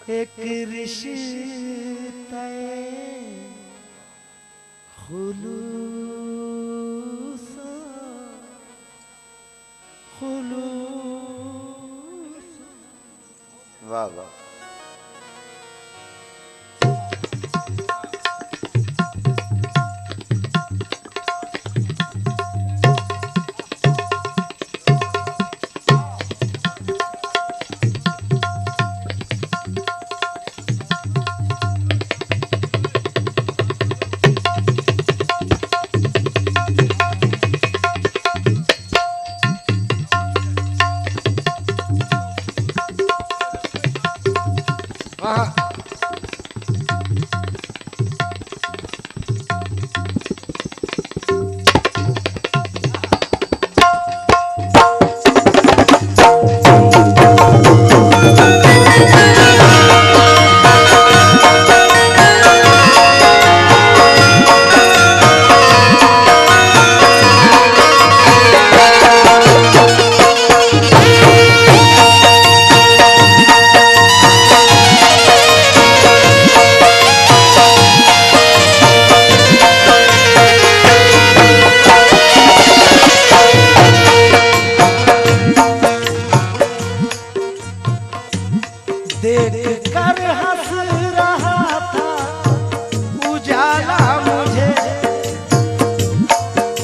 एक रिश्ता खुलूस खुलूस। वाह वाह। देख कर हंस रहा था उजाला मुझे,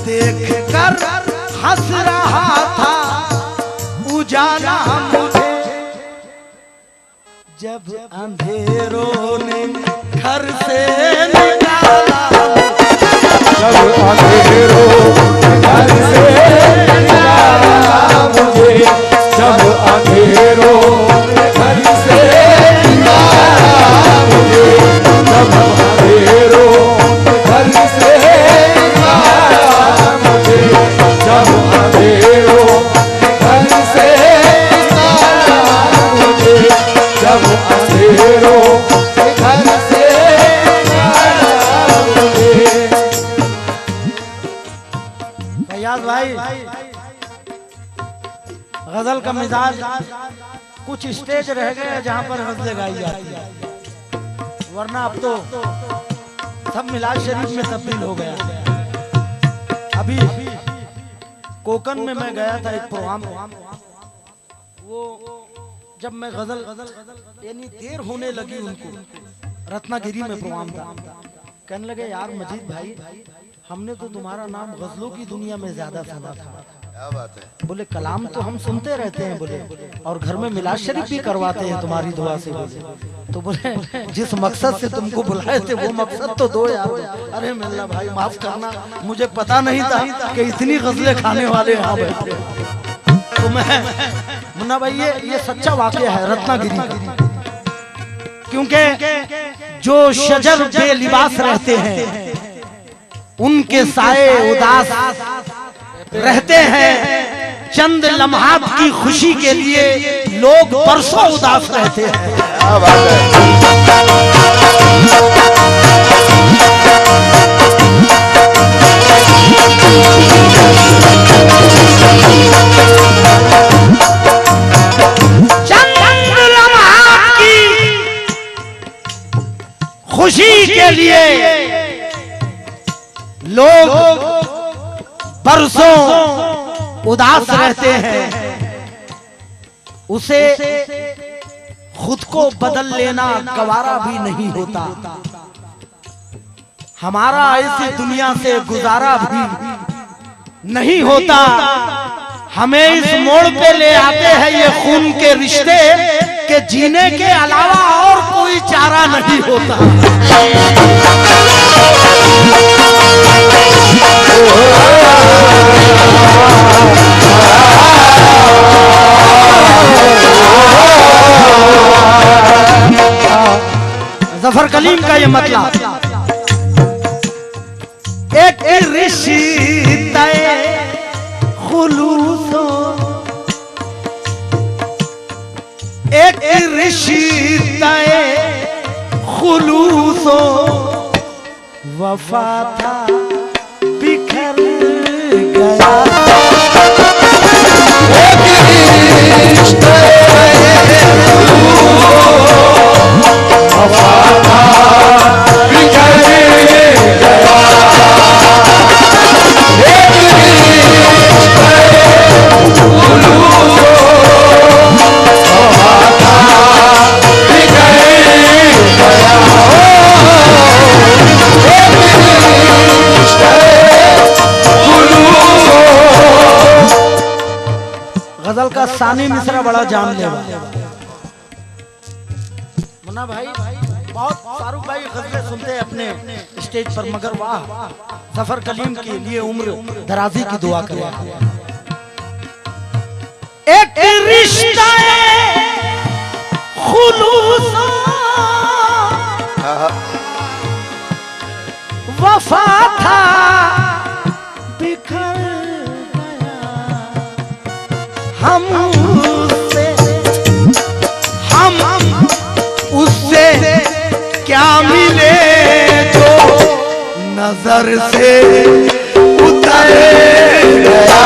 देख कर हंस रहा था उजाला मुझे। जब अंधेरों ने घर से निकाला, जब अंधेरों घर से निकाला मुझे, जब अंधेरों घर से निकाला मुझे, जब अंधेरों घर से निकाला मुझे, जब अंधेरों घर से निकाला मुझे, जब अंधेरों घर से निकाला मुझे। फैयाज भाई, गजल का मिजाज कुछ स्टेज रह गए जहां पर गजलें गाई जाती है, वरना अब तो सब मिलाद शरीफ में तब्दील हो गया। अभी कोकन में मैं गया था एक प्रोग्राम, वो जब मैं गजल यानी देर होने लगी उनको, रत्नागिरी में प्रोग्राम था, कहने लगे यार मजीद भाई हमने तो तुम्हारा नाम गजलों की दुनिया में ज्यादा सुना था। क्या बात है। बोले कलाम तो हम सुनते रहते हैं बोले, और घर में मिलाद शरीफ भी करवाते हैं तुम्हारी दुआ से बोले। तो बोले जिस मकसद से तुमको बुलाए थे वो मकसद तो दो यार। अरे मिल्ला भाई माफ करना, मुझे पता नहीं था कि इतनी गजलें खाने वाले यहाँ बैठे। तो मैं मुन्ना भाई ये सच्चा वाकया है रत्नागिरी, क्योंकि जो शजर बेलिबास रहते हैं उनके साए उदास रहते हैं, चंद लम्हात की खुशी के लिए लोग बरसों उदास रहते हैं। क्या बात है। चंद लम्हात की खुशी के लिए लोग बरसों उदास रहते हैं। उसे खुद को बदल लेना गवारा भी नहीं होता, हमारा ऐसी दुनिया से गुजारा भी नहीं होता। हमें इस मोड़ पे ले आते हैं ये खून के रिश्ते कि जीने के अलावा और कोई चारा नहीं होता। जफर कलीम का ये मतलब एक रिश्ता खुलूसो, एक रिश्ता खुलूसो वफा था बिखर गया। एक रिश्ता सानी मिश्रा बड़ा जानलेवा। मुन्ना भाई बहुत शाहरुख भाई गजलें सुनते हैं अपने स्टेज पर, मगर वाह जफर कलीम के लिए उम्र दराजी की दुआ करें। एक रिश्ता खुलूस वफा था बिखर गया, हम उससे क्या मिले जो नजर से उतर गया।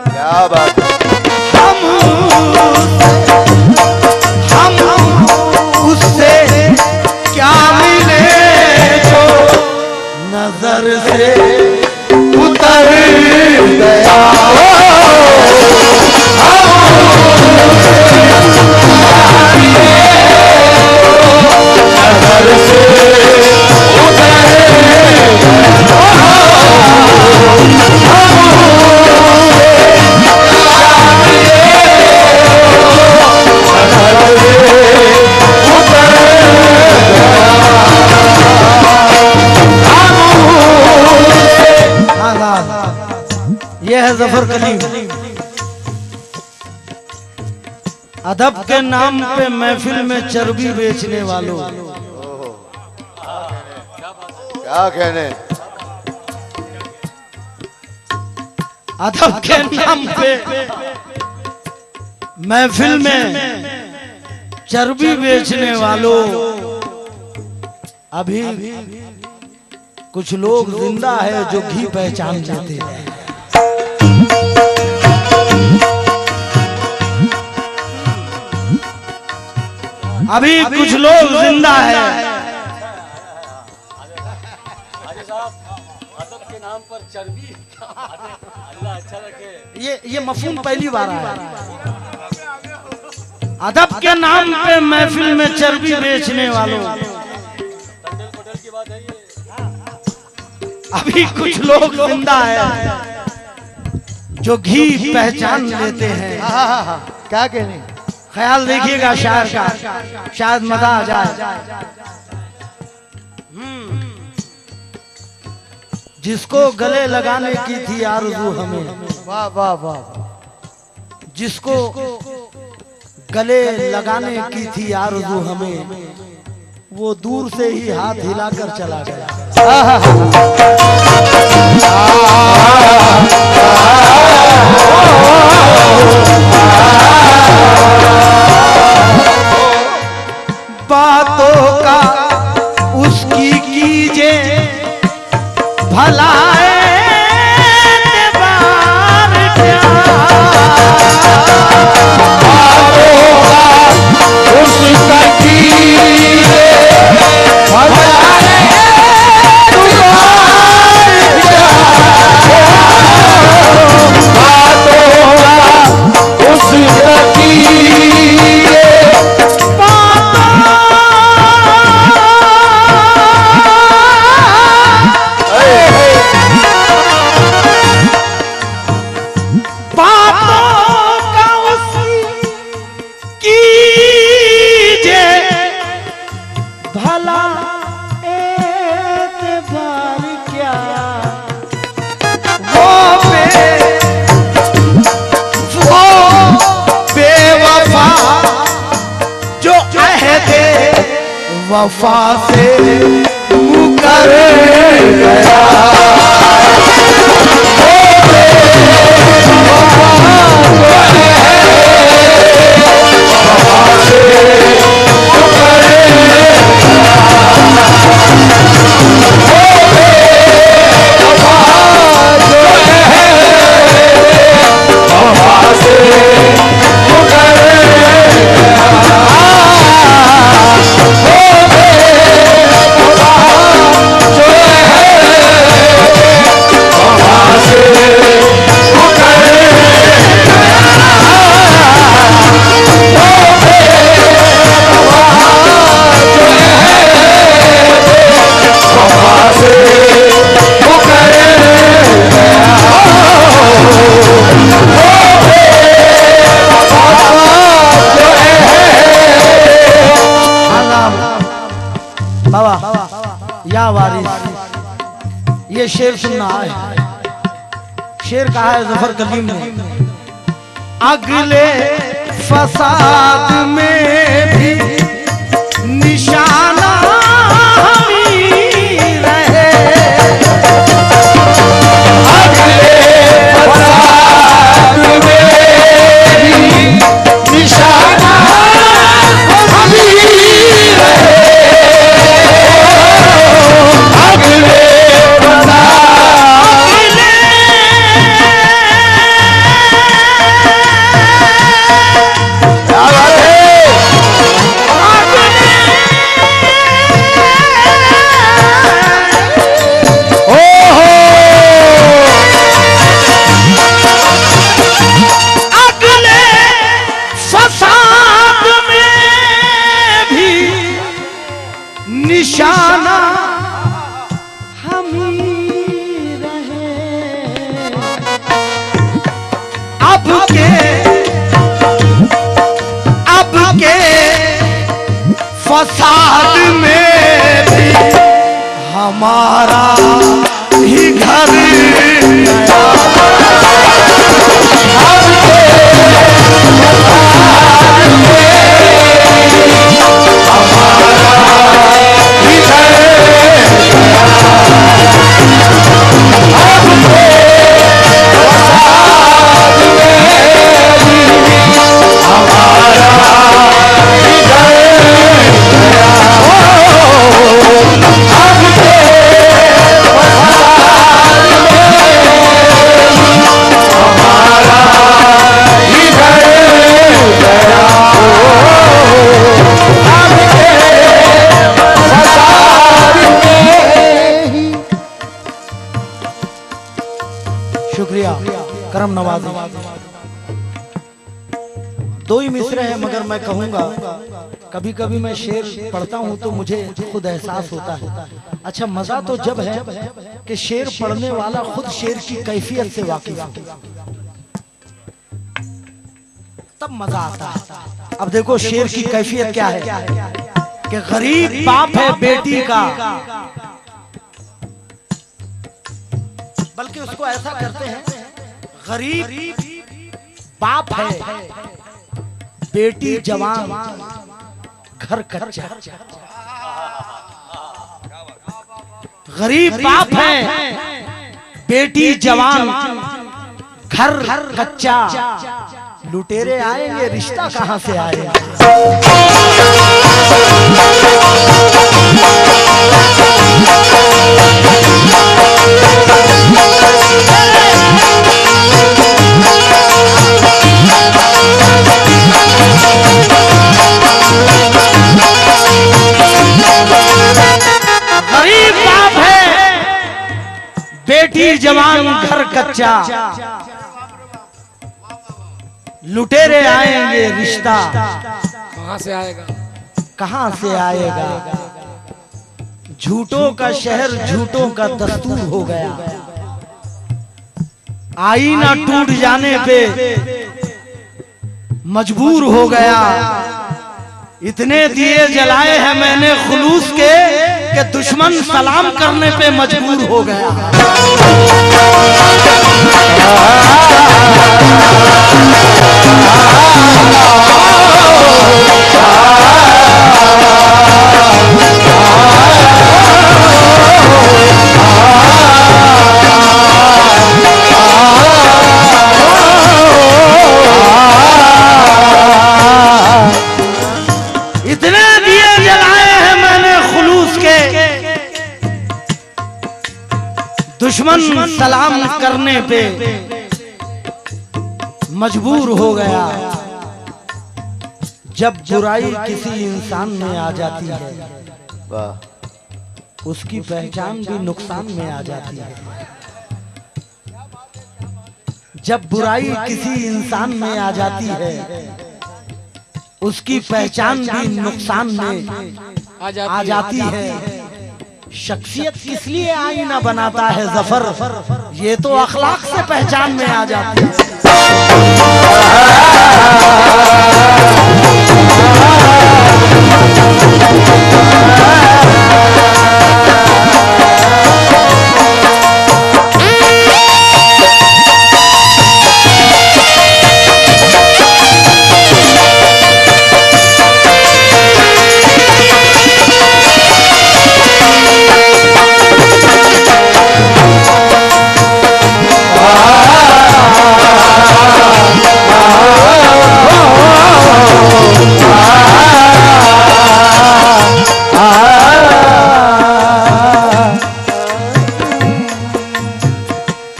क्या बात है। हम उससे क्या मिले जो नजर से उतर गया। यह है जफर कलीम। अदब के नाम पे महफिल में चर्बी बेचने वालों, क्या कहने। अदब के नाम पे महफिल में चर्बी बेचने वालों, अभी कुछ लोग जिंदा है जो घी पहचान लेते हैं। अभी कुछ लोग जिंदा है। अदब के नाम पर चर्बी, अल्लाह अच्छा रखे। ये मफहूम पहली बार आया। अदब के नाम पे महफिल में चर्बी बेचने वालों, टंडल पटल की बात है ये। अभी कुछ लोग जिंदा है जो घी पहचान लेते हैं। क्या कहने। ख्याल देखिएगा शायर का, शायद मजा आ जाए। जिसको गले लगाने की थी आरज़ू हमें, वाह वाह वाह। जिसको गले लगाने की थी आरज़ू हमें, वो दूर से ही हाथ हिलाकर चला गया। बातों का उसकी कीजे भला एतबार क्या, बातों का उसका कीजे भला एतबार क्या, बातों का वफा से मुकर गया। या वारिस, ये शेर सुनना है। शेर कहा है जफर कलीम ने, अगले फसाद में भी निशाना ही रहे, अगले फसाद में भी निशाना ही रहे, निशाना हम रहे, अब के फसाद में भी हमारा ही घर गया, शुक्रिया करम नवाज़ी। दो ही मिसरे हैं मगर मैं कहूंगा, कभी कभी मैं शेर पढ़ता हूं तो मुझे खुद एहसास होता है। अच्छा मजा तो जब है कि शेर पढ़ने वाला खुद शेर की कैफियत से वाकिफ हो, तब मजा आता है। अब देखो शेर की कैफियत क्या है कि गरीब बाप है बेटी का, बल्कि उसको ऐसा करते हैं, गरीब बाप है बेटी जवान घर कच्चा, गरीब बाप है बेटी जवान घर कच्चा, लुटेरे आएंगे रिश्ता कहां से आएगा। गरीब बाप है बेटी जवान घर कच्चा, लुटेरे आएंगे रिश्ता कहां से आएगा, कहां से आएगा। झूठों का शहर झूठों का दस्तूर हो गया, आईना टूट जाने पे मजबूर हो गया। इतने दिए जलाए हैं मैंने खुलूस के कि दुश्मन सलाम करने पे मजबूर हो गया। करने पे मजबूर हो गया। जब बुराई किसी इंसान में आ जाती है, वाह, उसकी पहचान भी नुकसान में आ जाती है। जब बुराई किसी इंसान में आ जाती है, उसकी पहचान भी नुकसान में आ जाती है। शख्सियत किस लिए आईना बनाता है जफर, ये तो अखलाक से पहचान में आ जाती है।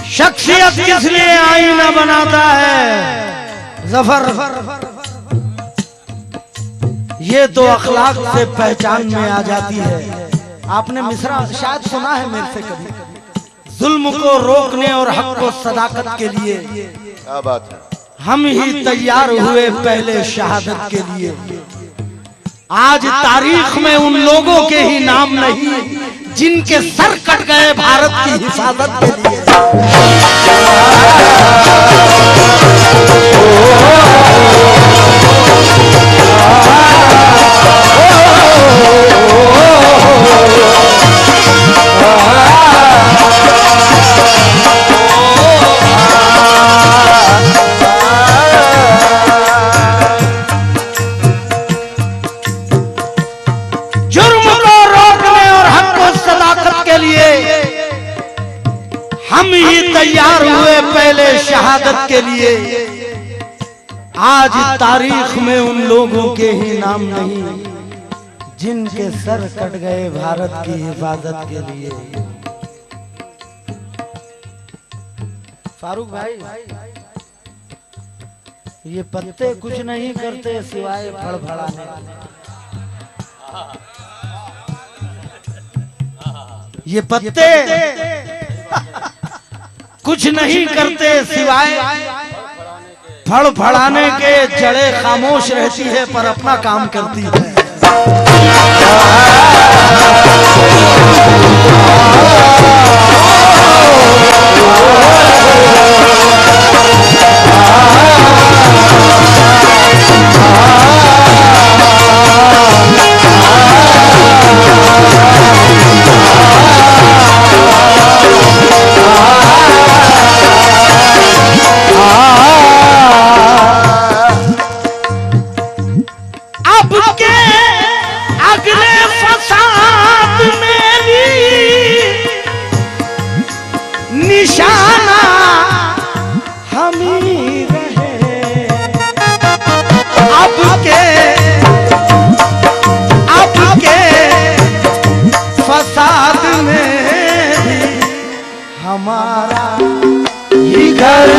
शख्सियत किस लिए आईना बनाता है जफर, ये तो अखलाक से पहचान में आ जाती है। आपने मिसरा शायद सुना है मेरे से कभी, जुल्म को रोकने और हक को सदाकत के लिए क्या बात है, हम ही तैयार हुए पहले शहादत के लिए। आज तारीख में उन लोगों के ही नाम नहीं जिनके सर कट गए भारत की हिफाजत के लिए। हम ही तैयार हुए पहले शहादत के लिए। आज तारीख में उन लोगों के ही नाम नहीं जिनके सर कट गए भारत की हिफाजत के लिए। फारूक भाई, ये पत्ते कुछ नहीं करते सिवाय फड़फड़ाने। ये पत्ते कुछ नहीं करते सिवाय फड़फड़ाने के। जड़ें खामोश रहती है पर अपना काम करती है। निशाना हम ही रहे। अब के फसाद में भी हमारा ही घर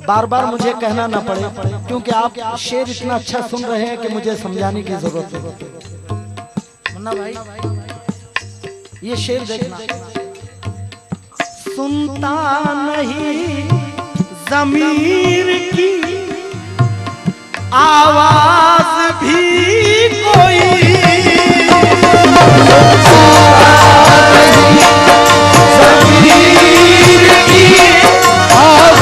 बार बार मुझे कहना ना पड़े, क्योंकि आप शेर इतना अच्छा सुन रहे हैं कि मुझे समझाने की जरूरत है। मुन्ना भाई, ये शेर देखना। सुनता नहीं ज़मीर की आवाज भी कोई, ज़मीर की आवाज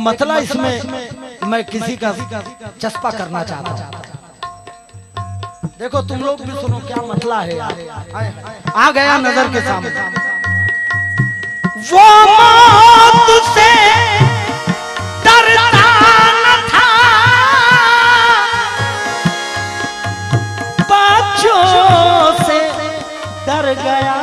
मतला इसमें मैं किसी का चस्पा करना चाहता हूँ। देखो तुम लोग भी सुनो क्या मतला है यार। आ गया नजर के सामने वो मौत से डरता न था, बच्चों से डर गया।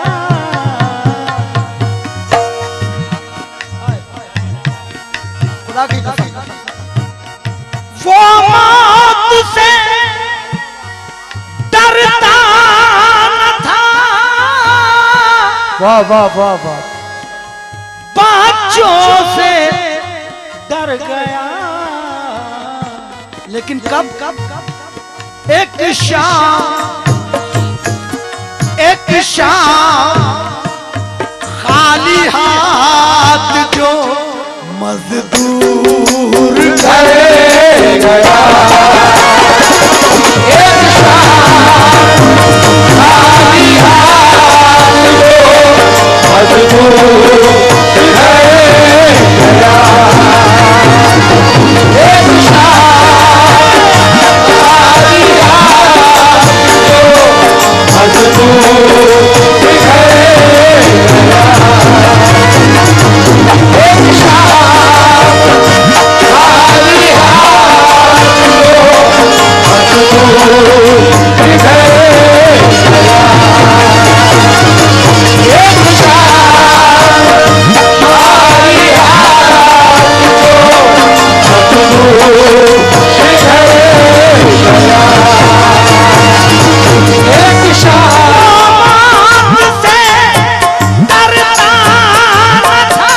खुदा की कसम वो मौत से डरता न था, वाह वाह वाह वाह, बच्चों से डर गया। लेकिन कब एक शाम खाली हाथ जो मजदूर घर गया। एक शाम खाली हाथ जो मजदूर घर गया। एक शाम खाली हाथ जो मजदूर घर गया। एक शाम खाली हाथ जो मजदूर घर गया। एक शाम खाली हाथ जो मजदूर घर गया। एक शाम से डरता न था,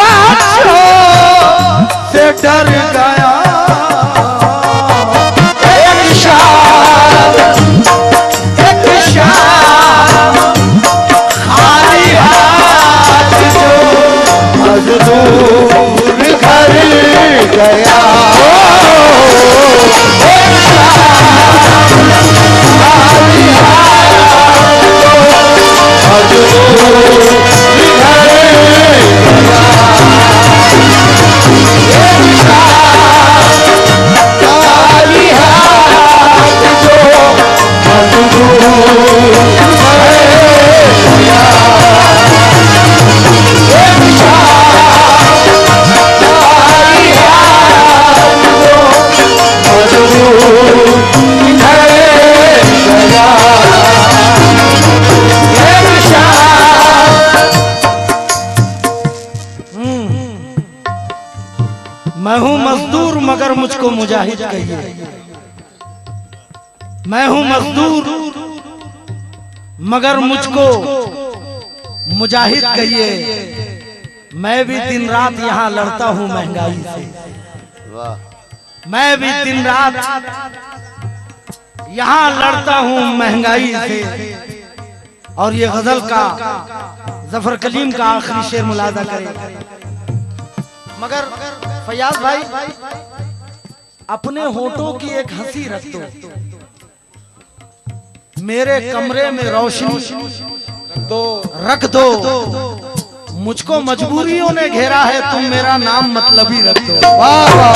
बच्चों से डर गया। एक शाम खाली हाथ जो मजदूर घर गया। एक शाम खाली हाथ जो मजदूर घर गया। एक शाम खाली हाथ जो मजदूर घर गया। एक शाम खाली हाथ जो मजदूर घर गया। एक शाम मैं हूं मजदूर मगर मुझको मुजाहिद कहिए। मैं हूं मजदूर मगर मुझको मुजाहिद कहिए। मैं भी दिन रात यहाँ लड़ता हूँ महंगाई से। वाह, मैं भी दिन रात यहाँ लड़ता हूँ महंगाई से। और ये गजल का जफर कलीम का आखिरी शेर मुलाजा करें। मगर फयाज भाई अपने होठों की एक हंसी रख दो, मेरे कमरे में रोशनी रख दो। मुझको मजबूरियों ने घेरा है, तुम मेरा नाम मतलबी रख दो। वाह वाह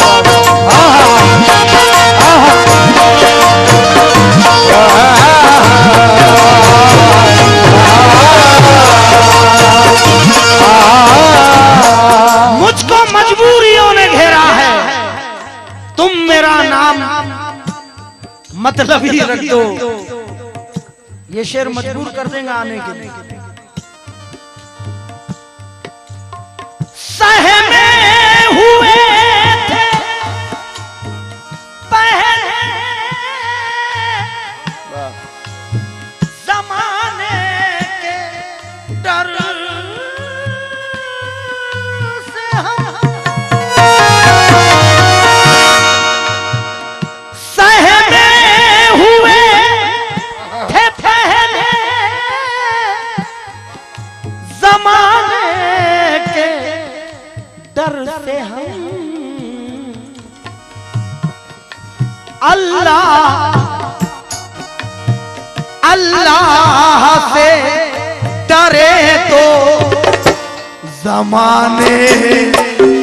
मुझको मजबूरियों ने घेरा है, तुम मेरा नाम मतलबी रख दो। ये शेर मजबूर कर देगा आने के लिए। सहमे हुए थे पहले जमाने के डर से हम सहमे हुए थे पहले जमाने के डर से हम। अल्लाह से डरे तो जमाने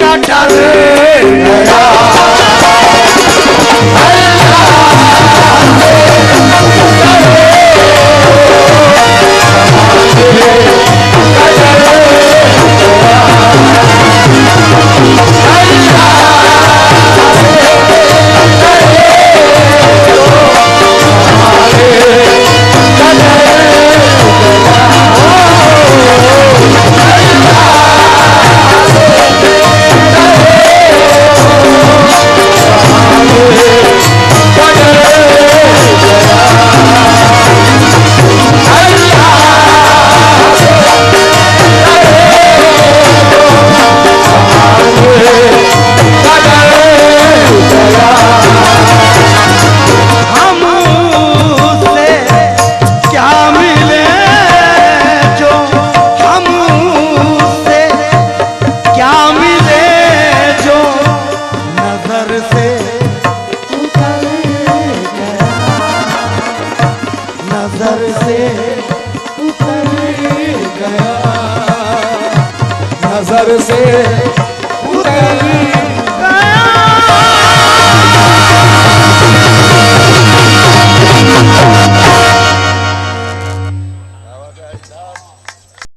का डर गया नजर से